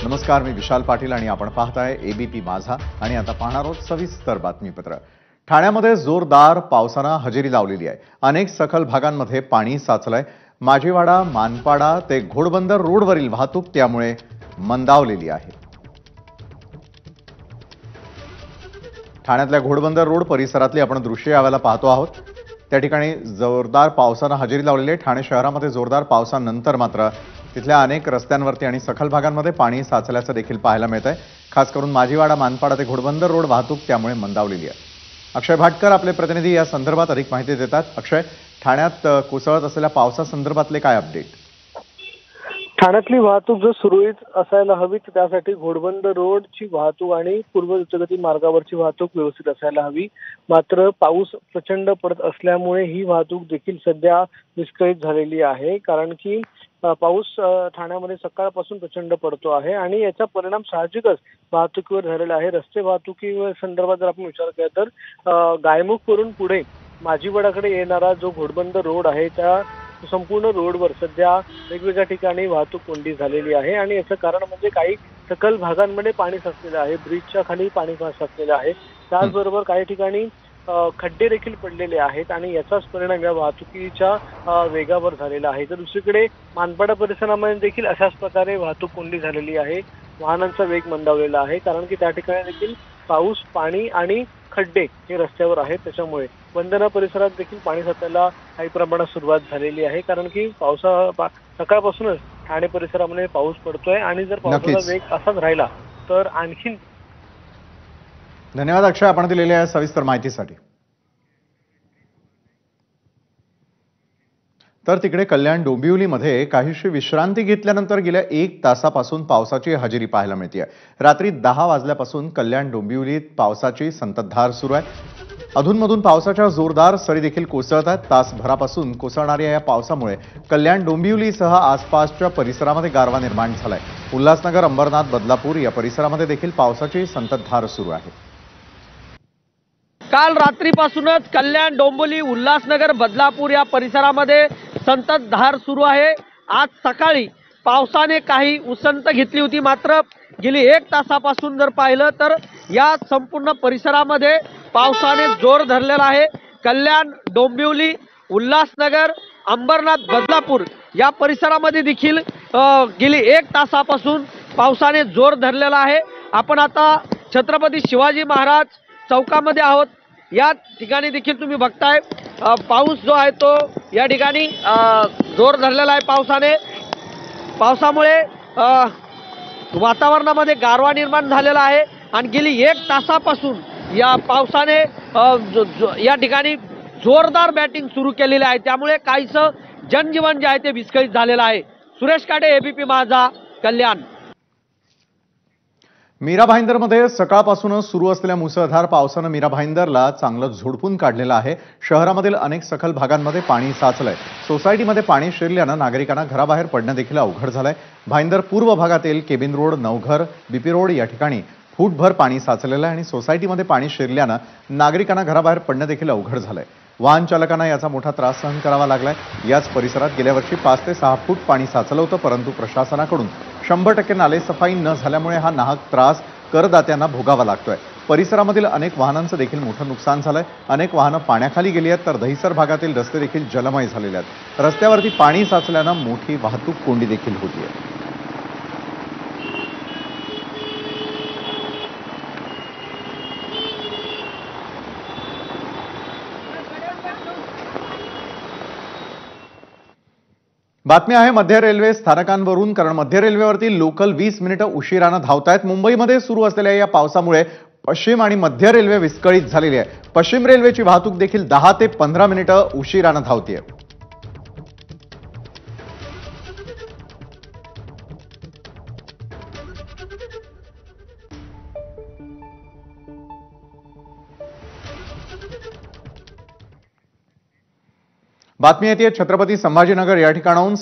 नमस्कार, मी विशाल पाटील आणि आपण पाहताय एबीपी माझा आणि आता पाहणार आहोत सविस्तर बातमीपत्र। ठाण्यामध्ये जोरदार पावसानं हजेरी लावलेली आहे। अनेक सखल भागांमध्ये पाणी साचलंय। माझीवाडा, मानपाडा ते घोडबंदर रोडवरील वाहतूक त्यामुळे मंदावलेली आहे। ठाण्यातल्या घोडबंदर रोड परिसरातली आपण दृश्य यावेळेला पाहतो आहोत। त्या ठिकाणी जोरदार पावसानं हजेरी लावलेली आहे। ठाणे शहरामध्ये जोरदार पावसानंतर मात्र तिथल्या अनेक रस्त्यांवरती आणि सखल भागांमध्ये पाणी साचल्याचं देखील पाहायला मिळतंय। खास करून माझीवाडा, मानपाडा ते घोडबंदर रोड वाहतूक त्यामुळे मंदावलेली आहे। अक्षय भाटकर आपले प्रतिनिधी या संदर्भात अधिक माहिती देतात। अक्षय, ठाण्यात कोसळत असलेल्या पावसासंदर्भातले काय अपडेट? ठाण्यातली वाहतूक जर सुरळीत असायला हवी तर त्यासाठी घोडबंदर रोडची वाहतूक आणि पूर्व द्रुतगती मार्गावरची वाहतूक व्यवस्थित असायला हवी। मात्र पाऊस प्रचंड पडत असल्यामुळे ही वाहतूक देखील सध्या विस्कळीत झालेली आहे, कारण की पाऊस ठाण्यामध्ये सकाळपासून प्रचंड पडतो आहे आणि याचा परिणाम साहजिकच वाहतुकीवर झालेला आहे। रस्ते वाहतुकीवर संदर्भात जर आपण विचार केला तर गायमुखवरून पुढे माझीवाडाकडे येणारा जो घोडबंदर रोड आहे त्या संपूर्ण रोडवर सध्या वेगवेगळ्या ठिकाणी वाहतूक कोंडी झालेली आहे आणि याचं कारण म्हणजे काही सखल भागांमध्ये पाणी साचलेलं आहे, ब्रिजच्या खाली पाणी साचलेलं आहे। त्याचबरोबर काही ठिकाणी खड्डे देखील पडलेले आहेत आणि याचाच परिणाम या वाहतुकीच्या वेगावर झालेला आहे। तर दुसरीकडे मानपाडा परिसरामध्ये देखील अशाच प्रकारे वाहतूक कोंडी झालेली आहे। वाहनांचा वेग मंदावलेला आहे, कारण की त्या ठिकाणी देखील पाऊस, पाणी आणि खड्डे हे रस्त्यावर आहेत। त्याच्यामुळे वंदना परिसरात देखील पाणी साचायला काही प्रमाणात सुरुवात झालेली आहे, कारण की सकाळपासूनच ठाणे परिसरामध्ये पाऊस पडतोय आणि जर पावसाचा वेग असाच राहिला तर आणखीन। धन्यवाद अक्षय, आपण दिलेल्या सविस्तर माहितीसाठी। तर तिकडे कल्याण डोंबिवलीमध्ये काहीशी विश्रांती घेतल्यानंतर गेल्या 1 तासापासून पावसाची हजेरी पाहायला मिळते। रात्री 10 वाजल्यापासून कल्याण डोंबिवलीत पावसाची संततधार सुरू आहे। अधूनमधून पावसाच्या जोरदार सरी देखील कोसळत आहेत। तासभरापासून कोसळणाऱ्या या पावसामुळे कल्याण डोंबिवलीसह आसपासच्या परिसरामध्ये गारवा निर्माण झालाय। उल्हासनगर, अंबरनाथ, बदलापूर या परिसरामध्ये देखील पावसाची संततधार सुरू आहे। काल रात्रीपासूनच कल्याण, डोंबिवली, उल्हासनगर, बदलापूर या परिसरामध्ये संततधार सुरू आहे। आज सकाळी पावसाने काही उसंत घेतली होती, मात्र गेली 1 तासापासून जर पाहिलं तर या संपूर्ण परिसरामध्ये पावसाने जोर धरलेला आहे। कल्याण, डोंबिवली, उल्हासनगर, अंबरनाथ, बदलापूर या परिसरामध्ये देखील गेली 1 तासापासून पावसाने जोर धरलेला आहे। आपण आता छत्रपती शिवाजी महाराज चौकामध्ये आहोत। या ठिकाणी देखील तुम्ही बघताय पाऊस जो आहे तो या ठिकाणी जोर धरलेला आहे। पावसामुळे वातावरणामध्ये गारवा निर्माण झालेला आहे आणि गेली 1 तासापासून या पावसाने या ठिकाणी जोरदार बॅटिंग सुरू केलेली आहे। त्यामुळे काहीसं जनजीवन जे आहे ते विस्कळीत झालेलं आहे। सुरेश काटे, एबीपी माझा, कल्याण। मीरा भाईंदरमध्ये सकाळपासूनच सुरू असलेल्या मुसळधार पावसानं मीरा भाईंदरला चांगलं झोडपून काढलेलं आहे। शहरामधील अनेक सखल भागांमध्ये पाणी साचलंय। सोसायटीमध्ये पाणी शिरल्यानं नागरिकांना घराबाहेर पडणं देखील अवघड झालंय। भाईंदर पूर्व भागातील cabin road, Navghar, BP road या ठिकाणी फूटभर पाणी साचलेलं आहे आणि सोसायटीमध्ये पाणी शिरल्यानं नागरिकांना घराबाहेर पडणं देखील अवघड झालंय। वाहन चालकांना याचा मोठा त्रास सहन करावा लागलाय। याच परिसरात गेल्या वर्षी 5 ते 6 फूट पाणी साचलं होतं, परंतु प्रशासनाकडून 100% नालेसफाई न झाल्यामुळे हा नाहक त्रास करदात्यांना भोगावा लागतोय। परिसरामधील अनेक वाहनांचं देखील मोठं नुकसान झालंय। अनेक वाहनं पाण्याखाली गेली आहेत, तर दहिसर भागातील रस्ते देखील जलमय झालेले आहेत। रस्त्यावरती पाणी साचल्यानं मोठी वाहतूक कोंडी देखील होतीये। बातमी आहे मध्य रेल्वे स्थानकांवरून, कारण मध्य रेल्वेवरती लोकल 20 मिनिटं उशिरानं धावतायत। मुंबईमध्ये सुरू असलेल्या या पावसामुळे पश्चिम आणि मध्य रेल्वे विस्कळीत झालेली आहे। पश्चिम रेल्वेची वाहतूक देखील 10 ते 15 मिनिटं उशिरानं धावतीये। बातमी येते छत्रपती संभाजीनगर या ठिकाणाहून।